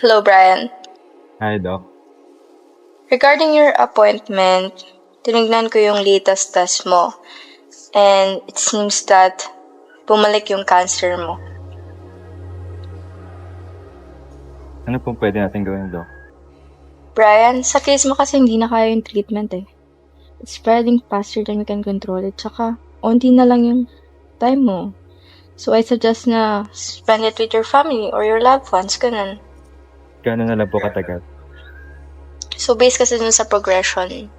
Hello, Brian. Hi, Doc. Regarding your appointment, tinignan ko yung latest test mo. And it seems that bumalik yung cancer mo. Ano pong pwede natin gawin, Doc? Brian, sa case mo kasi hindi na kaya yung treatment eh. It's spreading faster than we can control it. Tsaka, onti na lang yung time mo. So I suggest na spend it with your family or your loved ones, ganun. Gano'n na lang po katagal? So based kasi dun sa progression,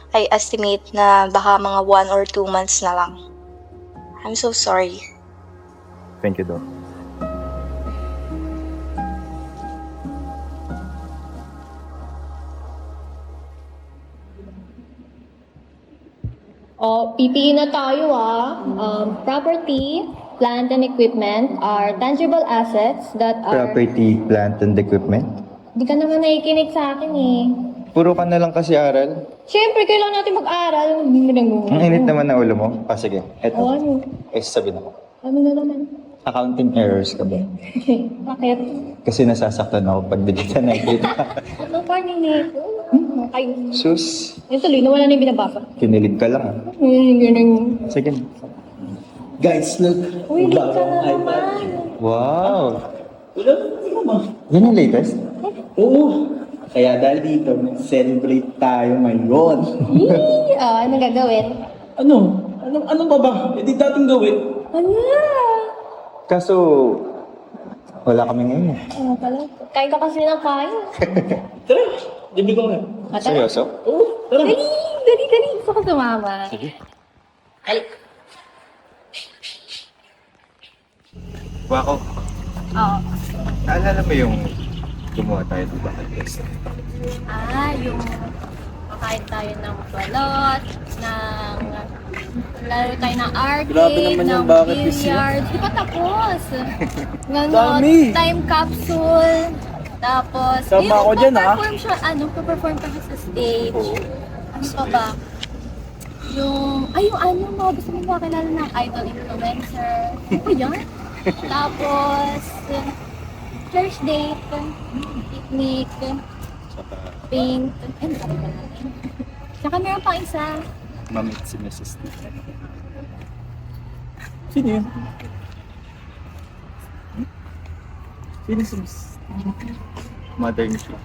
I estimate na baka mga 1 or 2 months na lang. I'm so sorry. Thank you, Doc. PPE na tayo property, plant and equipment are tangible assets that are... Property, plant, and equipment? Di ka naman nakikinig sa akin eh. Puro ka na lang kasi aral. Siyempre, kailangan natin mag-aral. Ang init naman na ulo mo. Sige, eto. Ano? Sabi na. Ano na naman? Accounting errors ka ba? Bakit? Kasi nasasaktan ako pag di kita nakikita. Ano pa nito? Kayo. Sus, Yung tuloy, nawala na yung binabasa. kinilig ka lang ah. Ganun. Sige. Guys, look. Uy, late ka na Bagong naman. Wow! Wala naman. Yan yung latest? Oo. Kaya dahil dito, celebrate tayo ngayon. Anong gagawin? Ano? Anong ba ba? E di dating gawin. Ano? Kaso, wala kami ngayon eh. Ano pala? Kain ka kasi ng kain. Tara, libre ko nga. Tara. Seryoso? Oo, tara. Dali. Gusto ko sumama. Sige. Wako, Oo. naalala mo yung gumawa tayo ng bucket list? Yung kakain tayo ng balot, ng laro tayo ng arcade, Grabe naman yung ng bucket list yun. billiard. Di pa tapos. Dami. Time capsule. Tapos, Tama ako dyan, ah. perform siya, perform ka sa stage. Ano pa ba? Yung mga gusto mong makilala ng idol influencer. Ano yan? Tapos, church date, picnic, paint, ano pa ba natin? Tsaka meron pang isa. Mamit si Mrs. T. Sino yun? Sino si Miss? Mother ni siya.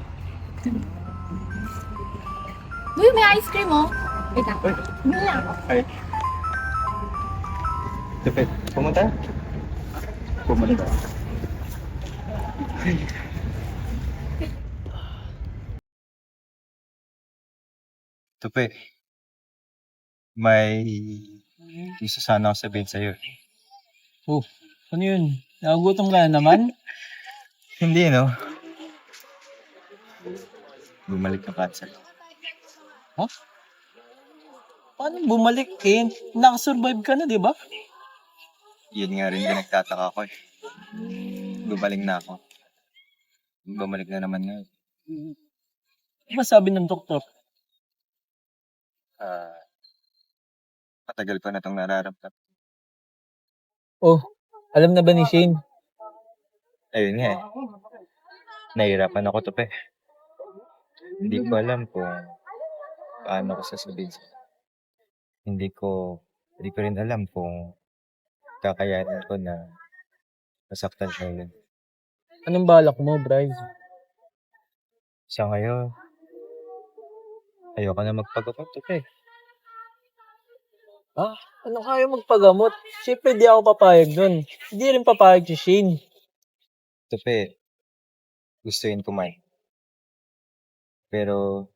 Uy, may ice cream oh. Wait lang. Uy, Bili lang ako. ay. Tupit, pumunta? Pumunta. Tupe, may gusto sana ako sabihin sa'yo. Oh, ano yun? Nagugutom ka na naman? Hindi, no? Bumalik na cancer. Paano bumalik eh? Nakasurvive ka na, di ba? Yun nga rin din nagtataka ko eh. Bumalik na ako. Bumalik na naman ngayon. Ano ba sabi ng doktor? Matagal ko na itong nararamdaman. Oh, alam na ba ni Shane? Ayun nga eh. Nahihirapan ako to, pe. Hindi ko alam kung paano ko sasabihin sa'yo. Hindi ko rin alam kung kakayanin ko na masaktan siya ulit. Anong balak mo, Bryce? Sa ngayon, ayoko na magpagapat to, pe. Ano kaya magpagamot? Siyempre di ako papayag nun. Hindi rin papayag si Shane. To, pe. Gustuin ko man. Pero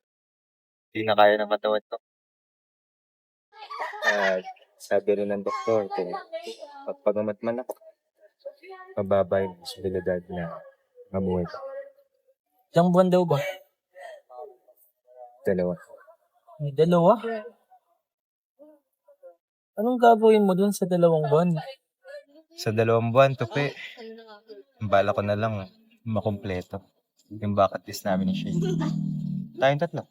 Hindi na kaya ng katawan to. At sabi rin ng doktor, kung pagpagamat man ako, mababa yung posibilidad na mamuhay ka. Ilang buwan daw ba? 2. May 2? Anong gagawin mo dun sa 2 buwan? Sa 2 buwan, tupi, ang bala ko na lang makumpleto yung bucket list namin ni Shane. Tayong 3.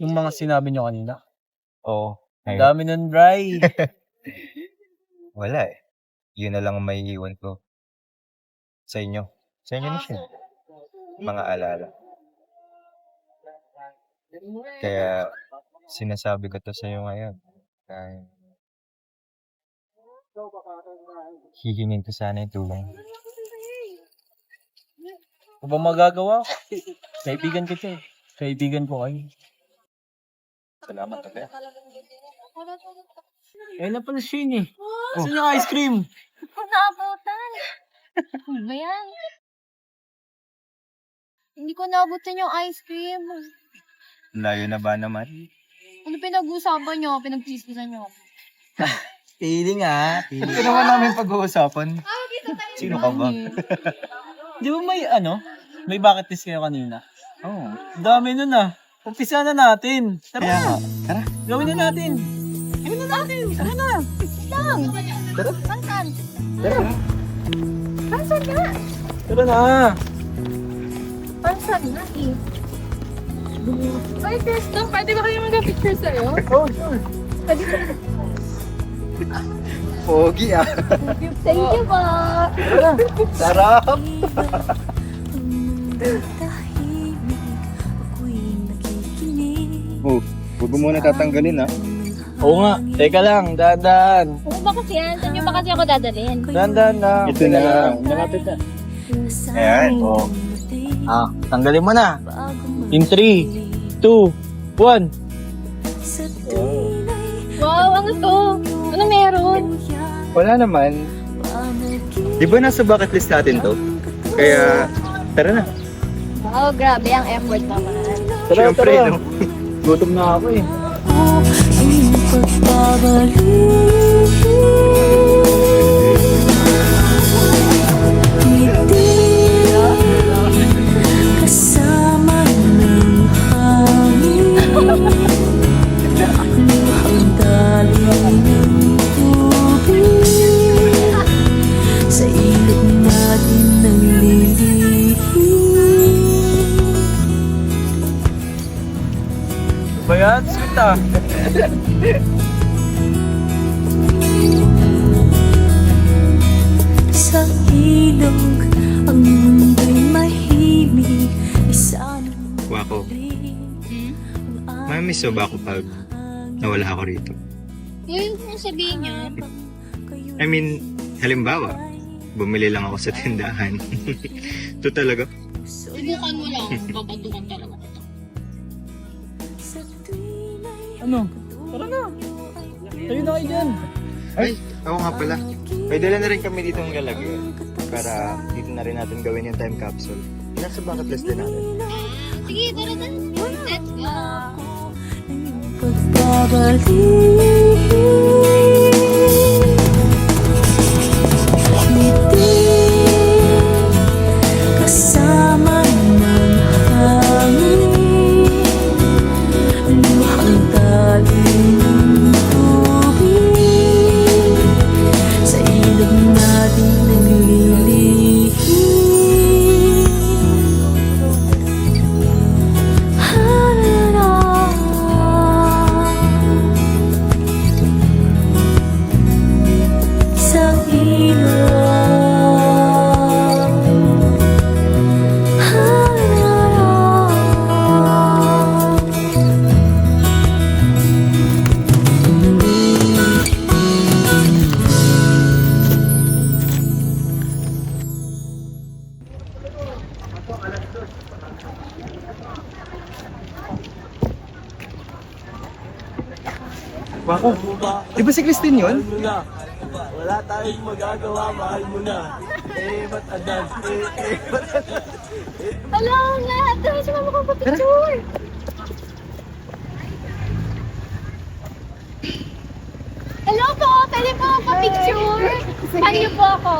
Yung mga sinabi nyo kanina. Oo. Ang Ayun. dami nun, Bri. Wala eh. Yun na lang ang may iwan ko sa inyo. Sa inyo ni Shane. Mga alala. Kaya sinasabi ko to sa'yo ngayon. Dahil hihingin ko sana yung tulong. Kung ba magagawa ko? Kaibigan ko siya. Kaibigan ko kayo. Salamat, Tupi. Eh na pala Shane eh. Saan yung ice cream? Naabutan. Ano ba yan? Hindi ko naabutan yung ice cream. Layo na ba naman? Ano pinag-uusapan nyo? Pinag-chismisan nyo? Pili nga. Ito naman namin pag-uusapan. Sino ka ba? Di ba may bucket list kayo kanina? Oo. Dami nun ah. Umpisa na natin. Tara Kaya na. nga. Tara. Gawin na natin. Gawin na natin. Tara na. Lang! Saan? Tara. Saan nga? Tara na. Saan nga eh? Ay, Kirsten, pwede ba kayo mag-picture sa'yo? Oh, sure. Pwede ba? Pogi ah. Thank you po! Sarap. Oh, huwag mo muna tatanggalin ah. Oo nga. Teka lang. Dahan-dahan. Ano ba kasi yan? Saan nyo ba kasi ako dadalhin? Dahan-dahan lang. Ito na lang. Malapit na. Ayan. Oh. Tanggalin mo na. In 3, 2, 1. Wow, ano to? Ano meron? Wala naman. Di ba nasa bucket list natin to? Kaya, tara na. Wow, grabe ang effort naman. Siyempre, no? Gutom na ako eh. Kasama ng hangin, luhang dali ng tubig, sa ilog natin ng lilihim. Ba yan? Sweet ah. Sa ilog, ang mundo'y mahimig, isa ng Wako, ring, mamimiss mo ba ako pag nawala ako rito? Yung kung sabihin nyo, I mean, halimbawa, bumili lang ako sa tindahan. Ito talaga. subukan mo lang. Papatukan talaga. Ano? Tara na. Tayo na kayo dyan. Ay, ako nga pala. May dala na rin kami dito ng lalagyan. Para dito na rin natin gawin yung time capsule. Nasa bucket list din natin. Sige, tara na. Let's go. pagbabalik. Ngiti kasama ng hangin, luhang dali ng tubig, sa ilog natin naglilihim. Sa ilog. Wako, di ba si Christine yun? Wala tayong magagawa, mahal mo na. Ba't adan? Hello, lahat. Tara, sumama ko pa picture. Pwede po ako picture? Paano niyo po ako?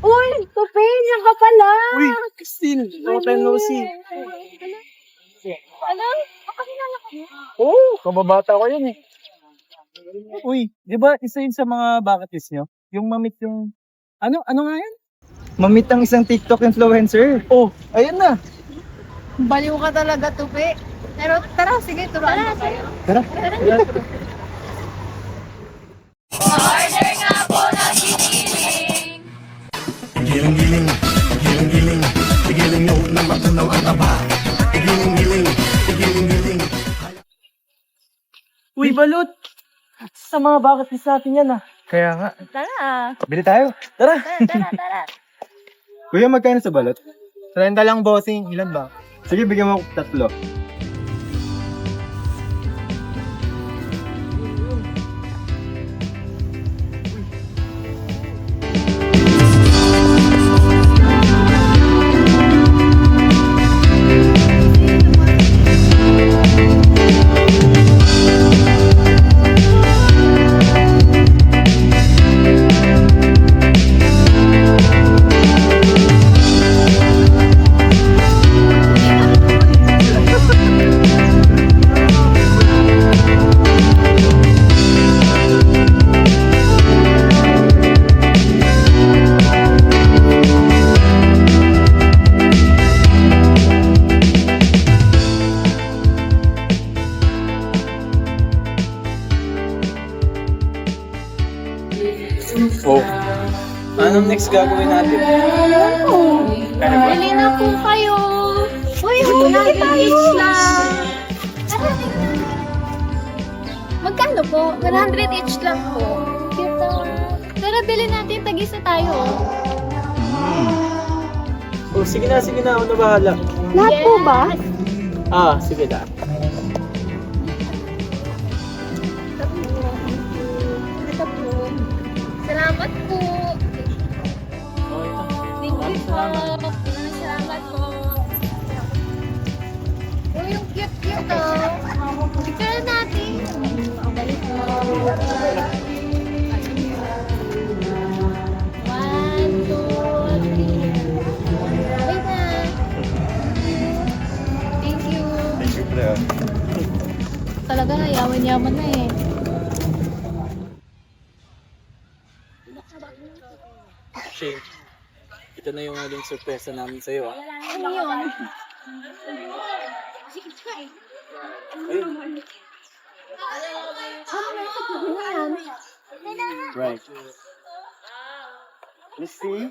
Uy! Tupi! Yan ka pala! Uy, Christine, long time no see. Ano? Pakakilala ka mo? Oo, kababata ko yun eh. Uy, di ba isa yun sa mga bucket list nyo? Yung mamit yung... Ano nga yan? Mamit ang isang TikTok influencer. Oh, ayun na. Baliw ka talaga, Tupi. Pero tara, sige, turuan ko kayo. Tara. Uy, balot! Sa mga bucket list natin yan ah. Kaya nga. Tara. Bili tayo. Tara! Tara. Kuya, magkano sa balot? 30 lang, bossing. Ilan ba? Sige, bigyan mo ako 3. Oh. Anong next gagawin natin? Bili na po kayo. Uy, huli tayo. Magkano po? 100 each lang po. Cute naman. Tara, bili natin. Tag-isa tayo. Oh, sige na. Ako na bahala. Lahat po ba? Ah, sige na. Ito po. Salamat po. Thank you po. Maraming salamat po. Oh, yung cute oh. Picture natin. Dali po. 1, 2, 3. Wait na. Thank you. Thank you, pre. Talaga, yaman-yaman na eh. Shane, ito na yung huling sorpresa namin sa'yo ah. Ano yun? Right. Let's see.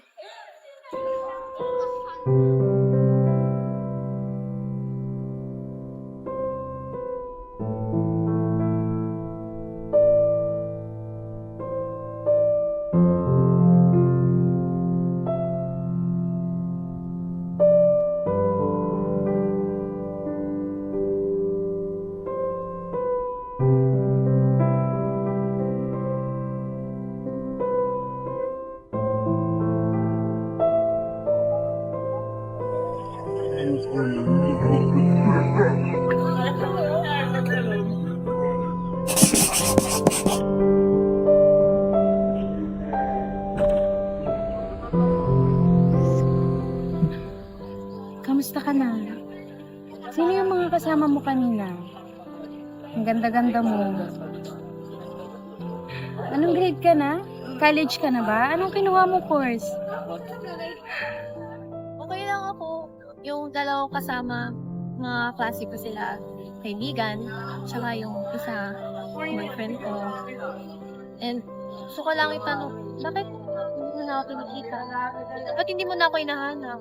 Kamusta ka na? Sino yung mga kasama mo kanina? Ang ganda-ganda mo. Anong grade ka na? College ka na ba? Anong kinuha mo course? Okay lang ako. Yung dalawang kasama, mga klase ko sila, kaibigan, tsaka yung isa, boyfriend ko. And gusto ko lang itanong, bakit hindi mo na ako kinikita? Ba't hindi mo na ako hinahanap?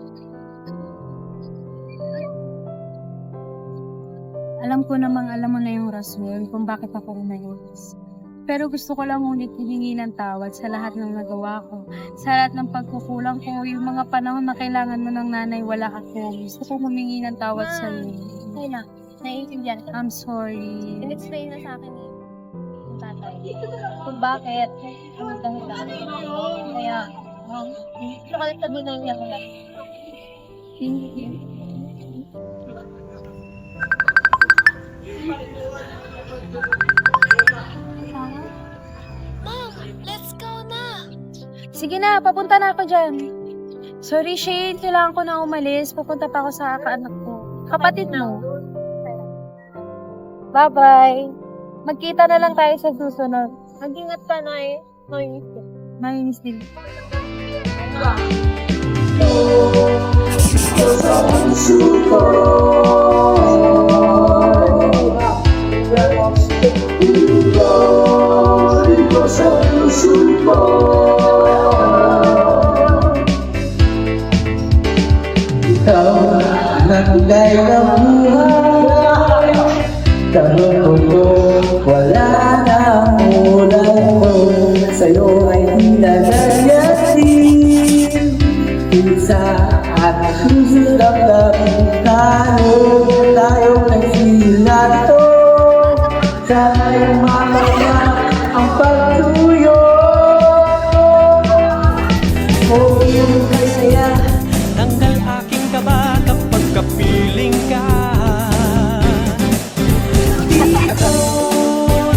Alam ko namang alam mo na yung rason kung bakit ako umalis. Pero gusto ko lang ngunit hihingi ng tawad sa lahat ng nagawa ko. Sa lahat ng pagkukulang ko, yung mga panahon na kailangan mo ng nanay, wala ako. Gusto ko humingi ng tawad sa iyo. Okay lang, naiintindihan ko. I'm sorry. In-explain na sa akin ni yung tatay kung bakit ang dahilan. Kaya, gusto ko lang sabihin na yung yan. Thank you. Mom, let's go na! Sige na, papunta na ako dyan. Sorry, Shane. Kailangan ko na umalis. Pupunta pa ako sa kaanak ko. Kapatid mo. Bye-bye. Magkita na lang tayo sa susunod. Mag-ingat ka na eh. Mainis din. Ikaw naglay ng buhay, tanong ko wala na ulan ko, sa'yo ay di na nangyari. Pinsa at susunod ang labing tayong nagsilato, sana'y mamaya ang pagtuyo. O iyong kaya Tanggal aking kaba kapag kapiling ka.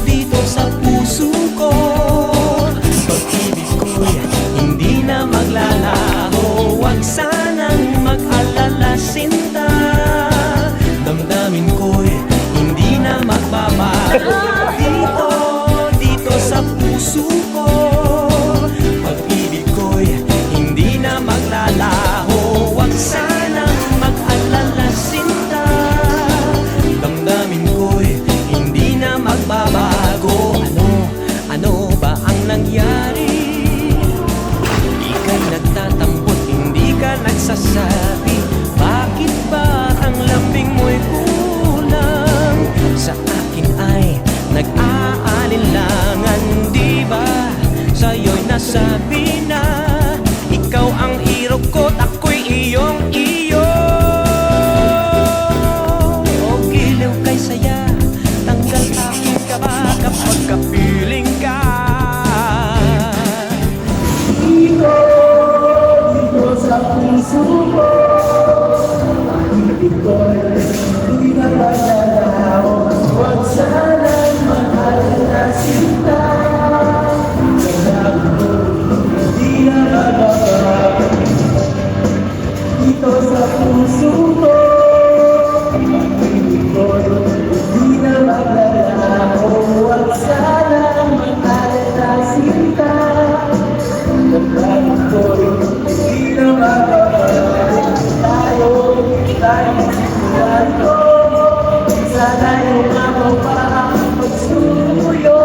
Dito sa puso ko, pag-ibig ko'y hindi na maglalaho. Huwag sanang mag-alala, sinta. Damdamin ko'y hindi na magbabago. Dito sa puso ko, pag-ibig ko'y hindi na maglalaho. Huwag sanang mag-alala, sinta. Damdamin ko'y hindi na magbabago. Ano ba ang nangyari? Di ka nagtatampot, hindi ka nagsasabi. Bakit ba ang lambing mo'y kulang? Sa akin ay nag-aalinlangan. Di ba sa'yo'y nasabi na ikaw ang hero ko't ako'y iyong-iyo? O giliw kay saya, tanggal aking kaba kapag kapiling ka. dito sa puso ko, ibig ko'y di na maglalaho. Huwag sana'y mag-alala, sinta. Kailangan ko di na magbabago. Dito sa puso ko, ibig ko'y di na maglalaho. Huwag sana'y mag-alala, sinta. Kailangan ko'y di na magbabago. Tayo sigurado, sana'y umabaw pa ang pagsuyo.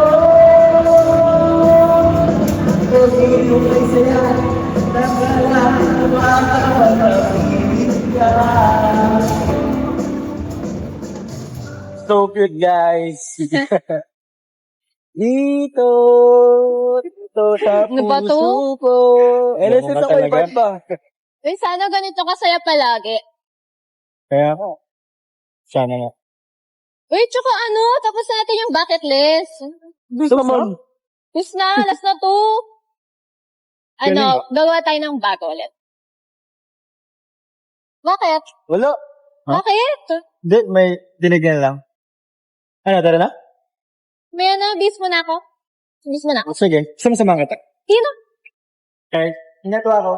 Pag-ibig ay saya, naglalaki kumakawa ng ibig ka. So cute, guys. Dito sa Ano ba to? puso ko. LSS ako, ibat ba? Uy, sana ganito kasaya palagi. Kaya ako. Sana nga. Uy, tsaka ano, tapos na natin yung bucket list. Gusto naman. Tapos na, last na to. Ano, gawa tayo ng bago ulit. Bakit? Wala. Ha? Bakit? Hindi, may dinigyan lang. Ano, tara na? May ano, bis mo na ako. Bis mo na ako. Sige, sama-sama kita. Sino? Okay, ingat ko ako.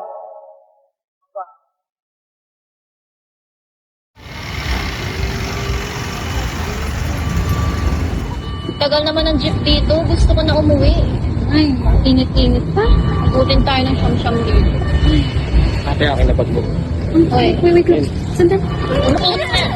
Tagal naman ng jeep dito. Gusto ko na umuwi. Ay, init-init pa. Ikutin tayo ng siyam-siyam dito. Ate, akin na pag-book. Wait, lang. Sandali. Mainit na.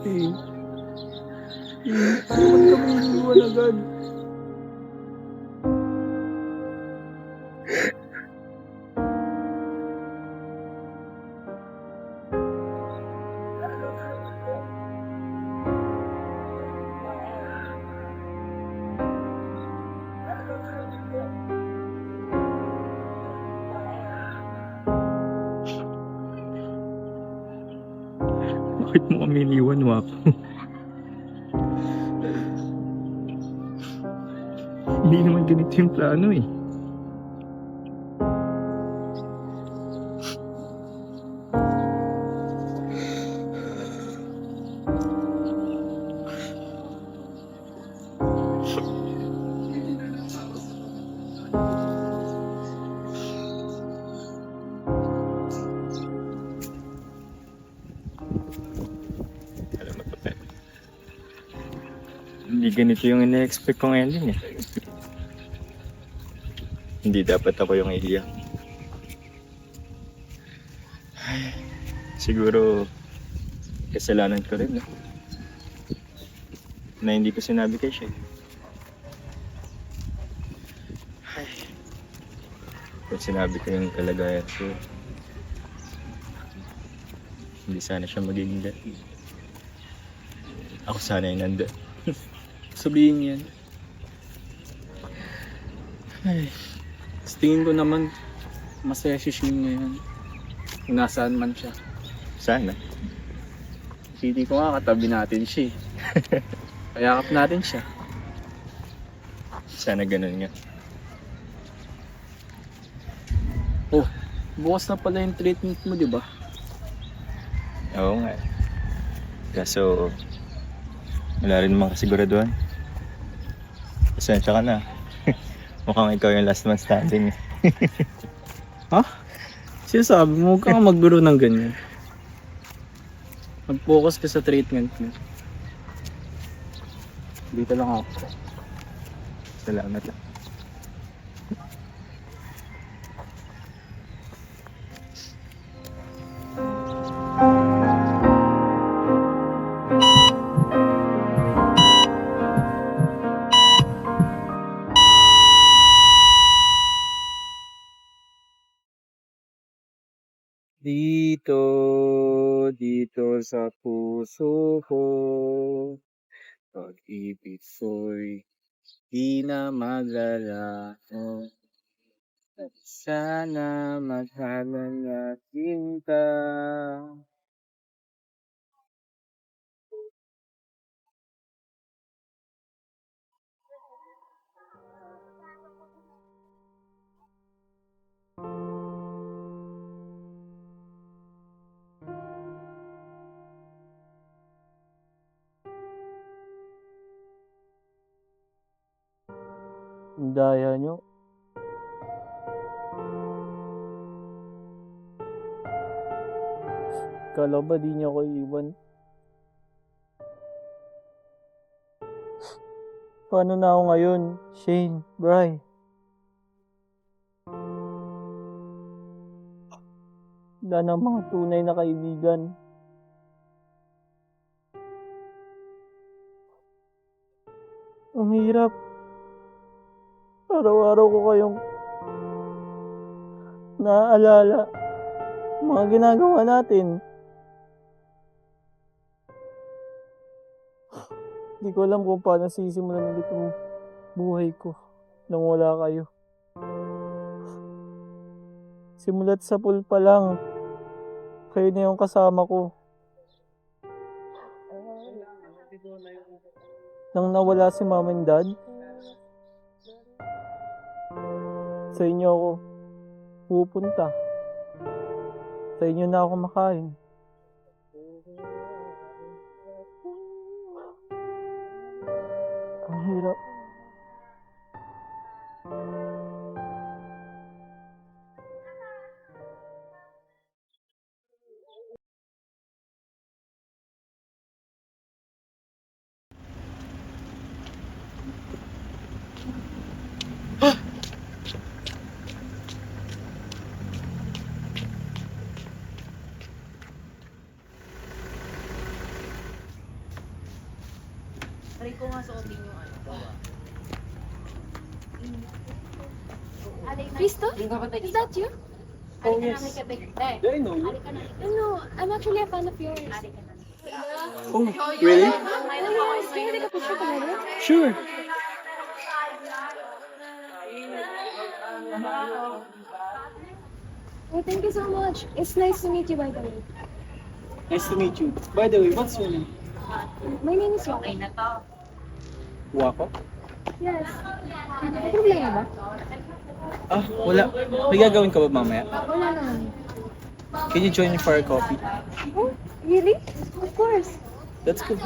eh. Ba't kami iniwan agad? Bakit mo kami iniwan, Wako? Hindi naman ganito yung plano eh. Alam mo, Tope. Hindi ganito yung ina-expect kong ending eh. Hindi dapat ako yung iiyak. Ay, siguro, kasalanan ko rin, no? Na hindi ko sinabi kay Shay. Ay, kung sinabi ko yung kalagayan ko, hindi sana siya magiging dati. Ako sana yung nandun. Sabihin yan. Ay, sa tingin ko naman, masaya si Shin ngayon. Kung nasaan man siya. Sana. Pili ko nga katabi natin siya eh. Kayakap natin siya. Sana ganun nga. Oh, bukas na pala yung treatment mo, di ba? Oo nga. Kaso, wala rin naman kasiguraduhan. Pasensya ka na. Mukhang ikaw yung last man standing. Sinasabi mo, huwag kang magbiro ng ganyan. Mag-focus ka sa treatment mo. Dito lang ako. Salamat lang. Dito sa puso ko, pag-ibig ko'y di na maglalaho. Sana maghalan natin ka. Ang daya nyo. Kala ba di niyo ako iiwan? Paano na ako ngayon? Shane, Bri. Wala na mga tunay na kaibigan. Ang hirap. Araw-araw ko kayong naaalala. Mga ginagawa natin. Hindi ko alam kung paano sisimulan ulit yung buhay ko nang wala kayo. Simulat sa pool pa lang, kayo na yung kasama ko. Nang nawala si Mom and Dad, sa inyo ako pupunta. Sa inyo na ako makain. Ang hirap. Cristo? Is that you? Oh, yes. Yeah, I know you. No, I'm actually a fan of yours. Oh, really? Yes, can you take a picture together? Sure. Oh, thank you so much. It's nice to meet you, by the way. Nice to meet you. By the way, what's your name? My name is Wako. Wako? Yes. May problema ba? Ah, wala. May gagawin ka ba mamaya? Wala naman. Can you join me for a coffee? Oh, really? Of course. That's good.